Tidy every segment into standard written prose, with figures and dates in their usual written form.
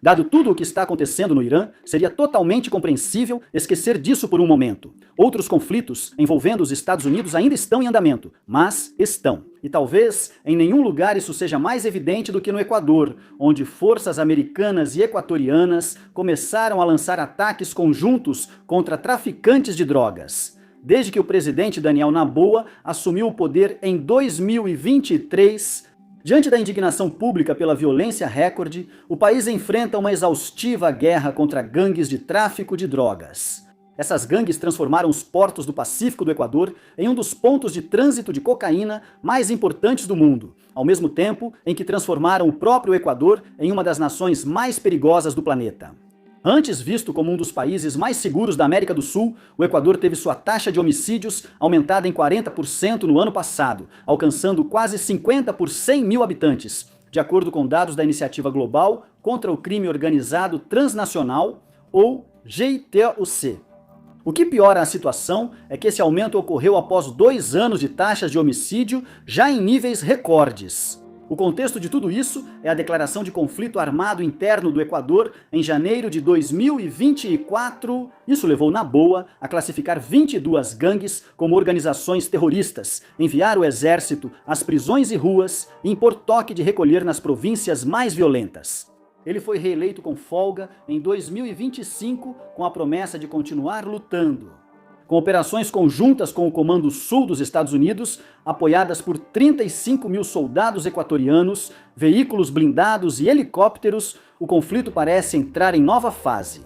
Dado tudo o que está acontecendo no Irã, seria totalmente compreensível esquecer disso por um momento. Outros conflitos envolvendo os Estados Unidos ainda estão em andamento, mas estão. E talvez em nenhum lugar isso seja mais evidente do que no Equador, onde forças americanas e equatorianas começaram a lançar ataques conjuntos contra traficantes de drogas. Desde que o presidente Daniel Noboa assumiu o poder em 2023, diante da indignação pública pela violência recorde, o país enfrenta uma exaustiva guerra contra gangues de tráfico de drogas. Essas gangues transformaram os portos do Pacífico do Equador em um dos pontos de trânsito de cocaína mais importantes do mundo, ao mesmo tempo em que transformaram o próprio Equador em uma das nações mais perigosas do planeta. Antes visto como um dos países mais seguros da América do Sul, o Equador teve sua taxa de homicídios aumentada em 40% no ano passado, alcançando quase 50 por 100 mil habitantes, de acordo com dados da Iniciativa Global contra o Crime Organizado Transnacional, ou GITOC. O que piora a situação é que esse aumento ocorreu após 2 anos de taxas de homicídio já em níveis recordes. O contexto de tudo isso é a declaração de conflito armado interno do Equador em janeiro de 2024. Isso levou Noboa a classificar 22 gangues como organizações terroristas, enviar o exército às prisões e ruas e impor toque de recolher nas províncias mais violentas. Ele foi reeleito com folga em 2025 com a promessa de continuar lutando. Com operações conjuntas com o Comando Sul dos Estados Unidos, apoiadas por 35 mil soldados equatorianos, veículos blindados e helicópteros, o conflito parece entrar em nova fase.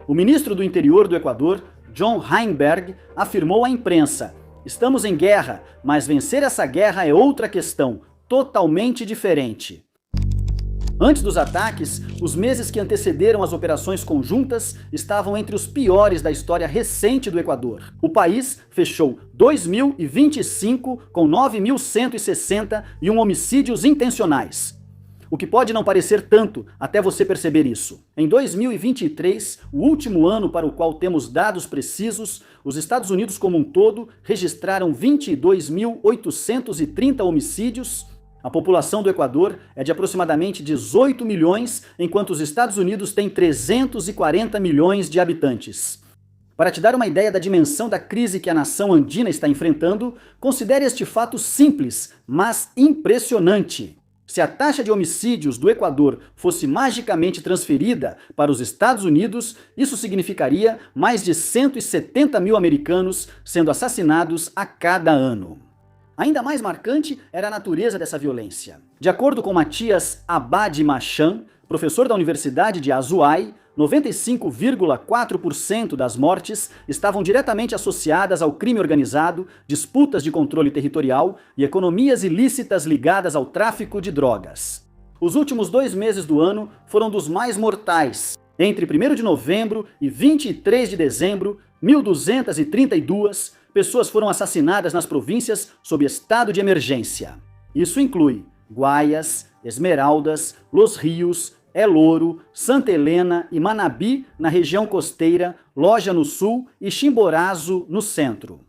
O ministro do Interior do Equador, John Heinberg, afirmou à imprensa: "Estamos em guerra, mas vencer essa guerra é outra questão, totalmente diferente." Antes dos ataques, os meses que antecederam as operações conjuntas estavam entre os piores da história recente do Equador. O país fechou 2025 com 9.161 homicídios intencionais. O que pode não parecer tanto até você perceber isso. Em 2023, o último ano para o qual temos dados precisos, os Estados Unidos como um todo registraram 22.830 homicídios. A população do Equador é de aproximadamente 18 milhões, enquanto os Estados Unidos têm 340 milhões de habitantes. Para te dar uma ideia da dimensão da crise que a nação andina está enfrentando, considere este fato simples, mas impressionante. Se a taxa de homicídios do Equador fosse magicamente transferida para os Estados Unidos, isso significaria mais de 170 mil americanos sendo assassinados a cada ano. Ainda mais marcante era a natureza dessa violência. De acordo com Matias Abad Machan, professor da Universidade de Azuay, 95,4% das mortes estavam diretamente associadas ao crime organizado, disputas de controle territorial e economias ilícitas ligadas ao tráfico de drogas. Os últimos 2 meses do ano foram dos mais mortais. Entre 1º de novembro e 23 de dezembro, 1.232 pessoas foram assassinadas nas províncias sob estado de emergência. Isso inclui Guayas, Esmeraldas, Los Rios, El Oro, Santa Helena e Manabí na região costeira, Loja no sul e Chimborazo no centro.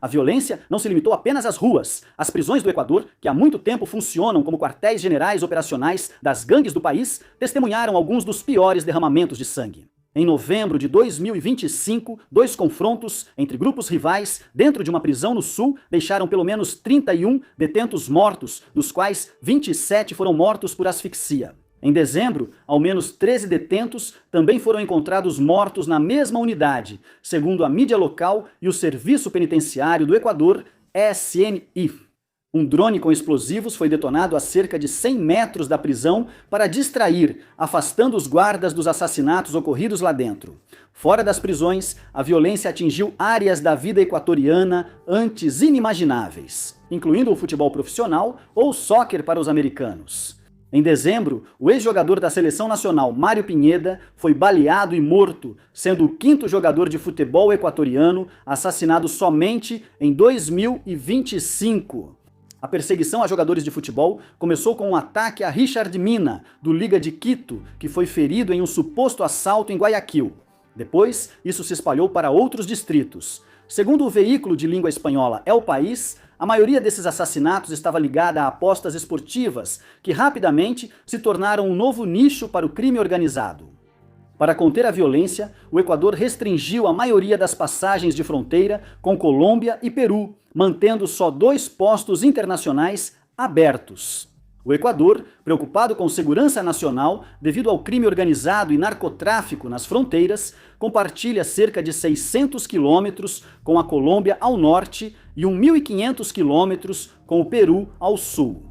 A violência não se limitou apenas às ruas. As prisões do Equador, que há muito tempo funcionam como quartéis generais operacionais das gangues do país, testemunharam alguns dos piores derramamentos de sangue. Em novembro de 2025, 2 confrontos entre grupos rivais dentro de uma prisão no sul deixaram pelo menos 31 detentos mortos, dos quais 27 foram mortos por asfixia. Em dezembro, ao menos 13 detentos também foram encontrados mortos na mesma unidade, segundo a mídia local e o Serviço Penitenciário do Equador, SNI. Um drone com explosivos foi detonado a cerca de 100 metros da prisão para distrair, afastando os guardas dos assassinatos ocorridos lá dentro. Fora das prisões, a violência atingiu áreas da vida equatoriana antes inimagináveis, incluindo o futebol profissional ou soccer para os americanos. Em dezembro, o ex-jogador da seleção nacional, Mário Pineda, foi baleado e morto, sendo o 5º jogador de futebol equatoriano assassinado somente em 2025. A perseguição a jogadores de futebol começou com um ataque a Richard Mina, do Liga de Quito, que foi ferido em um suposto assalto em Guayaquil. Depois, isso se espalhou para outros distritos. Segundo o veículo de língua espanhola El País, A maioria desses assassinatos estava ligada a apostas esportivas, que rapidamente se tornaram um novo nicho para o crime organizado. Para conter a violência, o Equador restringiu a maioria das passagens de fronteira com Colômbia e Peru, mantendo só 2 postos internacionais abertos. O Equador, preocupado com segurança nacional devido ao crime organizado e narcotráfico nas fronteiras, compartilha cerca de 600 quilômetros com a Colômbia ao norte e 1.500 quilômetros com o Peru ao sul.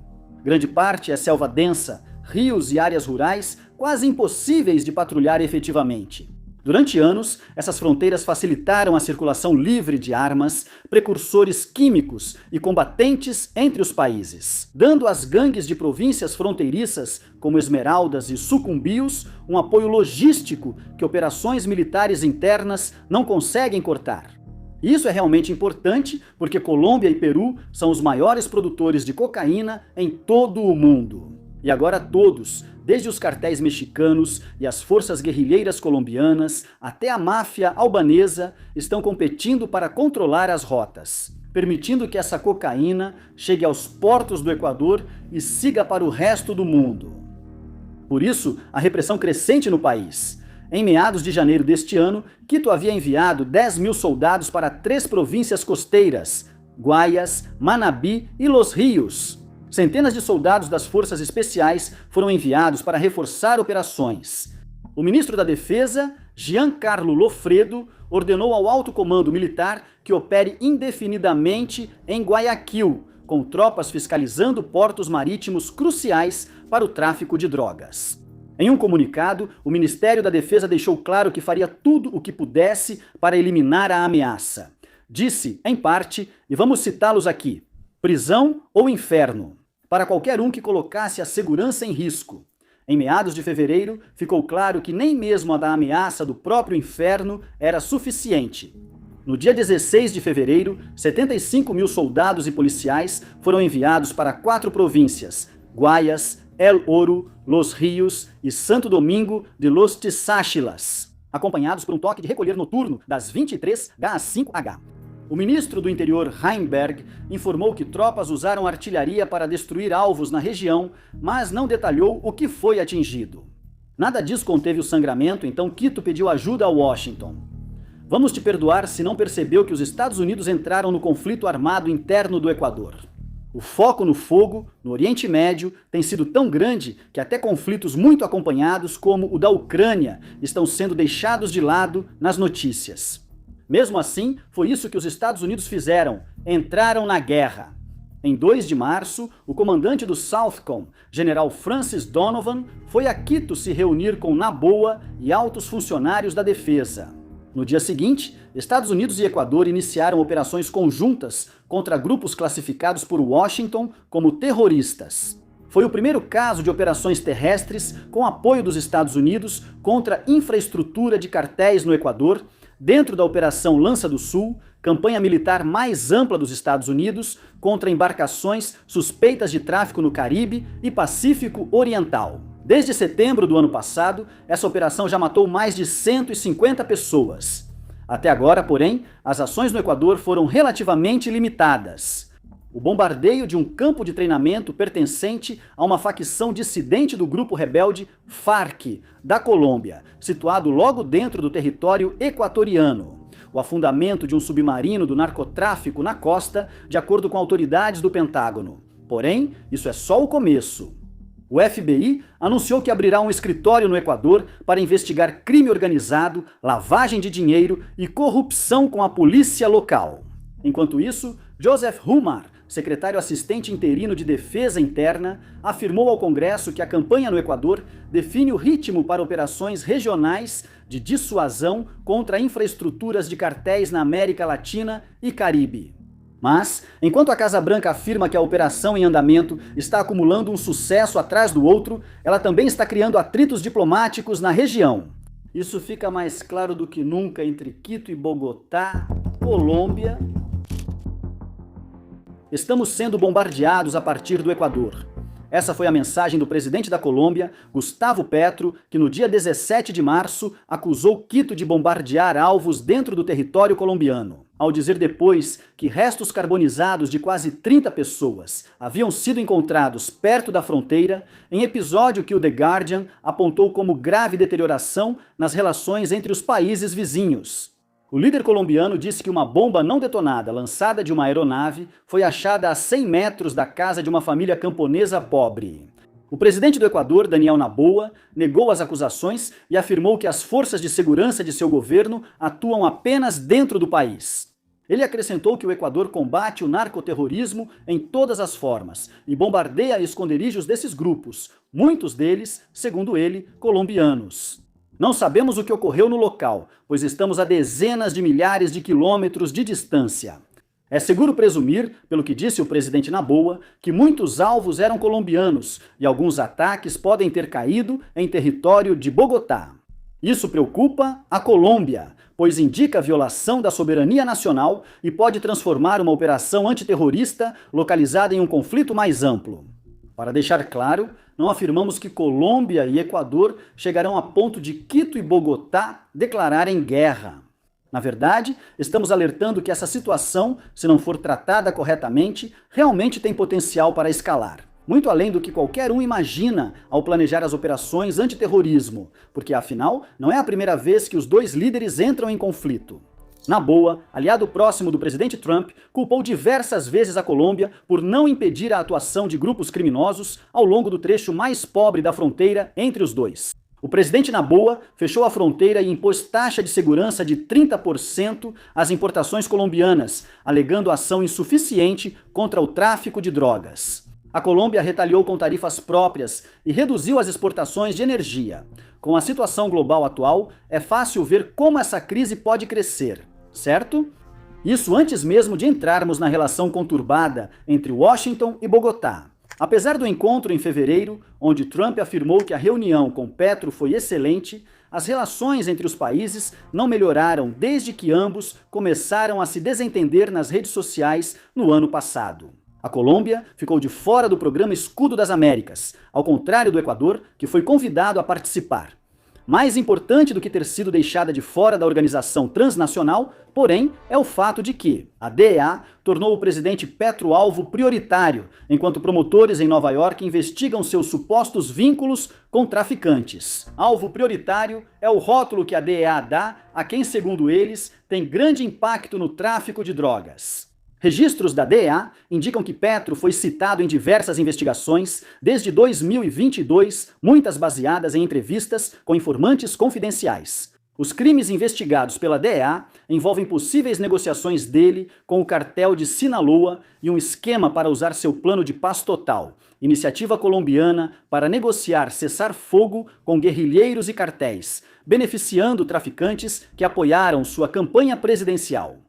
Grande parte é selva densa, rios e áreas rurais quase impossíveis de patrulhar efetivamente. Durante anos, essas fronteiras facilitaram a circulação livre de armas, precursores químicos e combatentes entre os países, dando às gangues de províncias fronteiriças, como Esmeraldas e Sucumbios, um apoio logístico que operações militares internas não conseguem cortar. Isso é realmente importante porque Colômbia e Peru são os maiores produtores de cocaína em todo o mundo. E agora todos, desde os cartéis mexicanos e as forças guerrilheiras colombianas até a máfia albanesa, estão competindo para controlar as rotas, permitindo que essa cocaína chegue aos portos do Equador e siga para o resto do mundo. Por isso, a repressão crescente no país. Em meados de janeiro deste ano, Quito havia enviado 10.000 soldados para 3 províncias costeiras, Guayas, Manabí e Los Rios. Centenas de soldados das forças especiais foram enviados para reforçar operações. O ministro da Defesa, Giancarlo Lofredo, ordenou ao alto comando militar que opere indefinidamente em Guayaquil, com tropas fiscalizando portos marítimos cruciais para o tráfico de drogas. Em um comunicado, o Ministério da Defesa deixou claro que faria tudo o que pudesse para eliminar a ameaça. Disse, em parte, e vamos citá-los aqui: prisão ou inferno, para qualquer um que colocasse a segurança em risco. Em meados de fevereiro, ficou claro que nem mesmo a da ameaça do próprio inferno era suficiente. No dia 16 de fevereiro, 75.000 soldados e policiais foram enviados para 4 províncias, Guayas, El Oro, Los Rios e Santo Domingo de Los Tsáchilas, acompanhados por um toque de recolher noturno das 23h às 5h. O ministro do Interior, Heimberg, informou que tropas usaram artilharia para destruir alvos na região, mas não detalhou o que foi atingido. Nada disso conteve o sangramento, então Quito pediu ajuda a Washington. Vamos te perdoar se não percebeu que os Estados Unidos entraram no conflito armado interno do Equador. O foco no fogo, no Oriente Médio, tem sido tão grande que até conflitos muito acompanhados, como o da Ucrânia, estão sendo deixados de lado nas notícias. Mesmo assim, foi isso que os Estados Unidos fizeram, entraram na guerra. Em 2 de março, o comandante do Southcom, general Francis Donovan, foi a Quito se reunir com Noboa e altos funcionários da defesa. No dia seguinte, Estados Unidos e Equador iniciaram operações conjuntas contra grupos classificados por Washington como terroristas. Foi o primeiro caso de operações terrestres com apoio dos Estados Unidos contra infraestrutura de cartéis no Equador, dentro da Operação Lança do Sul, campanha militar mais ampla dos Estados Unidos contra embarcações suspeitas de tráfico no Caribe e Pacífico Oriental. Desde setembro do ano passado, essa operação já matou mais de 150 pessoas. Até agora, porém, as ações no Equador foram relativamente limitadas. O bombardeio de um campo de treinamento pertencente a uma facção dissidente do grupo rebelde FARC, da Colômbia, situado logo dentro do território equatoriano. O afundamento de um submarino do narcotráfico na costa, de acordo com autoridades do Pentágono. Porém, isso é só o começo. O FBI anunciou que abrirá um escritório no Equador para investigar crime organizado, lavagem de dinheiro e corrupção com a polícia local. Enquanto isso, Joseph Humar, secretário assistente interino de Defesa Interna, afirmou ao Congresso que a campanha no Equador define o ritmo para operações regionais de dissuasão contra infraestruturas de cartéis na América Latina e Caribe. Mas, enquanto a Casa Branca afirma que a operação em andamento está acumulando um sucesso atrás do outro, ela também está criando atritos diplomáticos na região. Isso fica mais claro do que nunca entre Quito e Bogotá, Colômbia. Estamos sendo bombardeados a partir do Equador. Essa foi a mensagem do presidente da Colômbia, Gustavo Petro, que no dia 17 de março acusou Quito de bombardear alvos dentro do território colombiano, ao dizer depois que restos carbonizados de quase 30 pessoas haviam sido encontrados perto da fronteira, em episódio que o The Guardian apontou como grave deterioração nas relações entre os países vizinhos. O líder colombiano disse que uma bomba não detonada lançada de uma aeronave foi achada a 100 metros da casa de uma família camponesa pobre. O presidente do Equador, Daniel Noboa, negou as acusações e afirmou que as forças de segurança de seu governo atuam apenas dentro do país. Ele acrescentou que o Equador combate o narcoterrorismo em todas as formas e bombardeia esconderijos desses grupos, muitos deles, segundo ele, colombianos. Não sabemos o que ocorreu no local, pois estamos a dezenas de milhares de quilômetros de distância. É seguro presumir, pelo que disse o presidente Noboa, que muitos alvos eram colombianos e alguns ataques podem ter caído em território de Bogotá. Isso preocupa a Colômbia, pois indica a violação da soberania nacional e pode transformar uma operação antiterrorista localizada em um conflito mais amplo. Para deixar claro, não afirmamos que Colômbia e Equador chegarão a ponto de Quito e Bogotá declararem guerra. Na verdade, estamos alertando que essa situação, se não for tratada corretamente, realmente tem potencial para escalar. Muito além do que qualquer um imagina ao planejar as operações antiterrorismo, porque afinal, não é a primeira vez que os dois líderes entram em conflito. Noboa, aliado próximo do presidente Trump, culpou diversas vezes a Colômbia por não impedir a atuação de grupos criminosos ao longo do trecho mais pobre da fronteira entre os dois. O presidente Noboa fechou a fronteira e impôs taxa de segurança de 30% às importações colombianas, alegando ação insuficiente contra o tráfico de drogas. A Colômbia retaliou com tarifas próprias e reduziu as exportações de energia. Com a situação global atual, é fácil ver como essa crise pode crescer, certo? Isso antes mesmo de entrarmos na relação conturbada entre Washington e Bogotá. Apesar do encontro em fevereiro, onde Trump afirmou que a reunião com Petro foi excelente, as relações entre os países não melhoraram desde que ambos começaram a se desentender nas redes sociais no ano passado. A Colômbia ficou de fora do programa Escudo das Américas, ao contrário do Equador, que foi convidado a participar. Mais importante do que ter sido deixada de fora da organização transnacional, porém, é o fato de que a DEA tornou o presidente Petro alvo prioritário, enquanto promotores em Nova York investigam seus supostos vínculos com traficantes. Alvo prioritário é o rótulo que a DEA dá a quem, segundo eles, tem grande impacto no tráfico de drogas. Registros da DEA indicam que Petro foi citado em diversas investigações desde 2022, muitas baseadas em entrevistas com informantes confidenciais. Os crimes investigados pela DEA envolvem possíveis negociações dele com o cartel de Sinaloa e um esquema para usar seu plano de paz total, iniciativa colombiana para negociar cessar-fogo com guerrilheiros e cartéis, beneficiando traficantes que apoiaram sua campanha presidencial.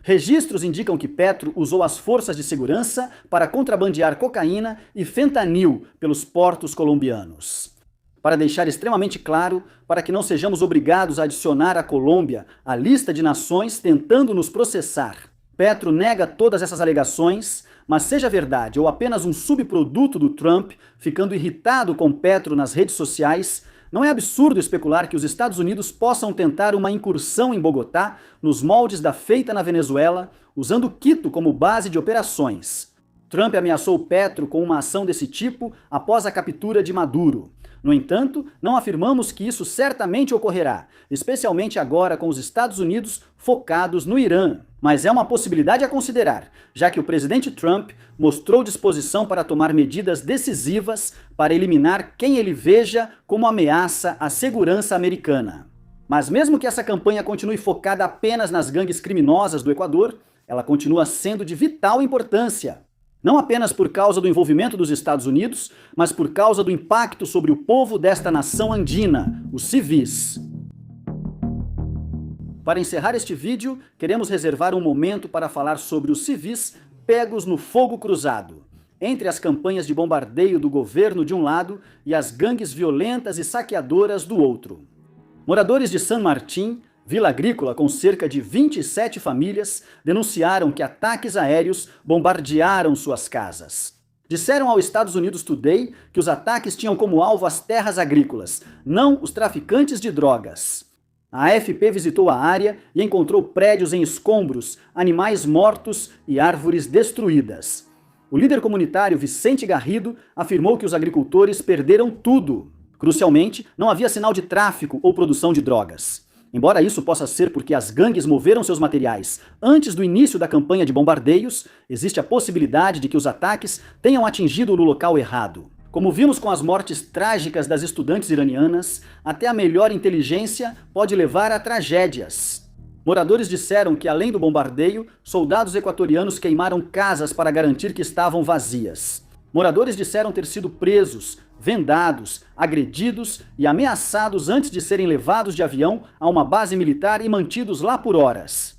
Registros indicam que Petro usou as forças de segurança para contrabandear cocaína e fentanil pelos portos colombianos. Para deixar extremamente claro, para que não sejamos obrigados a adicionar a Colômbia à lista de nações tentando nos processar, Petro nega todas essas alegações, mas seja verdade ou apenas um subproduto do Trump ficando irritado com Petro nas redes sociais, não é absurdo especular que os Estados Unidos possam tentar uma incursão em Bogotá nos moldes da feita na Venezuela, usando Quito como base de operações. Trump ameaçou Petro com uma ação desse tipo após a captura de Maduro. No entanto, não afirmamos que isso certamente ocorrerá, especialmente agora com os Estados Unidos focados no Irã. Mas é uma possibilidade a considerar, já que o presidente Trump mostrou disposição para tomar medidas decisivas para eliminar quem ele veja como ameaça à segurança americana. Mas mesmo que essa campanha continue focada apenas nas gangues criminosas do Equador, ela continua sendo de vital importância. Não apenas por causa do envolvimento dos Estados Unidos, mas por causa do impacto sobre o povo desta nação andina, os civis. Para encerrar este vídeo, queremos reservar um momento para falar sobre os civis pegos no fogo cruzado, entre as campanhas de bombardeio do governo de um lado e as gangues violentas e saqueadoras do outro. Moradores de San Martín, vila agrícola com cerca de 27 famílias, denunciaram que ataques aéreos bombardearam suas casas. Disseram ao Estados Unidos Today que os ataques tinham como alvo as terras agrícolas, não os traficantes de drogas. A AFP visitou a área e encontrou prédios em escombros, animais mortos e árvores destruídas. O líder comunitário Vicente Garrido afirmou que os agricultores perderam tudo. Crucialmente, não havia sinal de tráfico ou produção de drogas. Embora isso possa ser porque as gangues moveram seus materiais antes do início da campanha de bombardeios, existe a possibilidade de que os ataques tenham atingido no local errado. Como vimos com as mortes trágicas das estudantes iranianas, até a melhor inteligência pode levar a tragédias. Moradores disseram que, além do bombardeio, soldados equatorianos queimaram casas para garantir que estavam vazias. Moradores disseram ter sido presos, vendados, agredidos e ameaçados antes de serem levados de avião a uma base militar e mantidos lá por horas.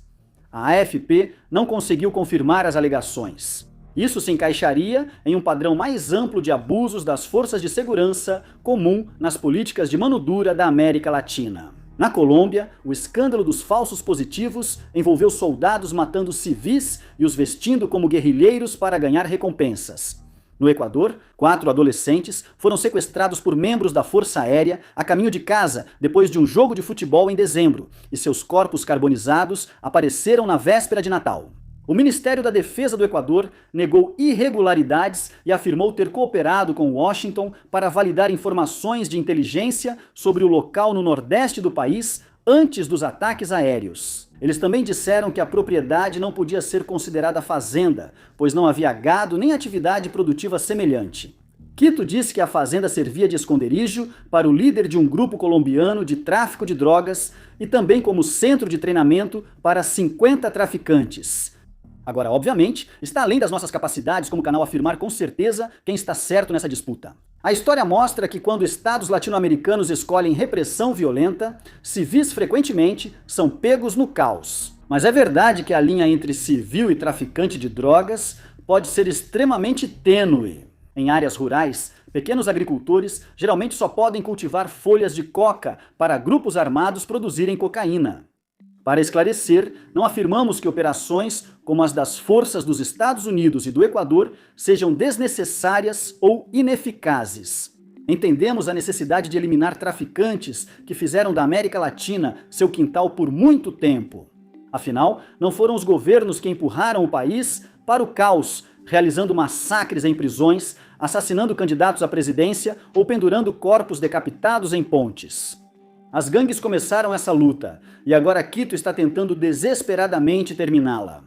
A AFP não conseguiu confirmar as alegações. Isso se encaixaria em um padrão mais amplo de abusos das forças de segurança comum nas políticas de mão dura da América Latina. Na Colômbia, o escândalo dos falsos positivos envolveu soldados matando civis e os vestindo como guerrilheiros para ganhar recompensas. No Equador, 4 adolescentes foram sequestrados por membros da Força Aérea a caminho de casa depois de um jogo de futebol em dezembro, e seus corpos carbonizados apareceram na véspera de Natal. O Ministério da Defesa do Equador negou irregularidades e afirmou ter cooperado com Washington para validar informações de inteligência sobre o local no nordeste do país antes dos ataques aéreos. Eles também disseram que a propriedade não podia ser considerada fazenda, pois não havia gado nem atividade produtiva semelhante. Quito disse que a fazenda servia de esconderijo para o líder de um grupo colombiano de tráfico de drogas e também como centro de treinamento para 50 traficantes. Agora, obviamente, está além das nossas capacidades como canal afirmar com certeza quem está certo nessa disputa. A história mostra que quando estados latino-americanos escolhem repressão violenta, civis frequentemente são pegos no caos. Mas é verdade que a linha entre civil e traficante de drogas pode ser extremamente tênue. Em áreas rurais, pequenos agricultores geralmente só podem cultivar folhas de coca para grupos armados produzirem cocaína. Para esclarecer, não afirmamos que operações como as das forças dos Estados Unidos e do Equador sejam desnecessárias ou ineficazes. Entendemos a necessidade de eliminar traficantes que fizeram da América Latina seu quintal por muito tempo. Afinal, não foram os governos que empurraram o país para o caos, realizando massacres em prisões, assassinando candidatos à presidência ou pendurando corpos decapitados em pontes. As gangues começaram essa luta, e agora Quito está tentando desesperadamente terminá-la.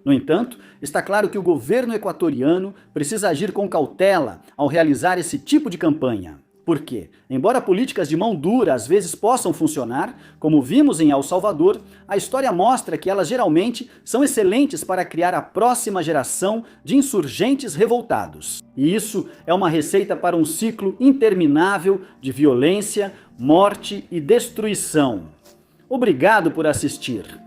No entanto, está claro que o governo equatoriano precisa agir com cautela ao realizar esse tipo de campanha. Por quê? Embora políticas de mão dura às vezes possam funcionar, como vimos em El Salvador, a história mostra que elas geralmente são excelentes para criar a próxima geração de insurgentes revoltados. E isso é uma receita para um ciclo interminável de violência, morte e destruição. Obrigado por assistir.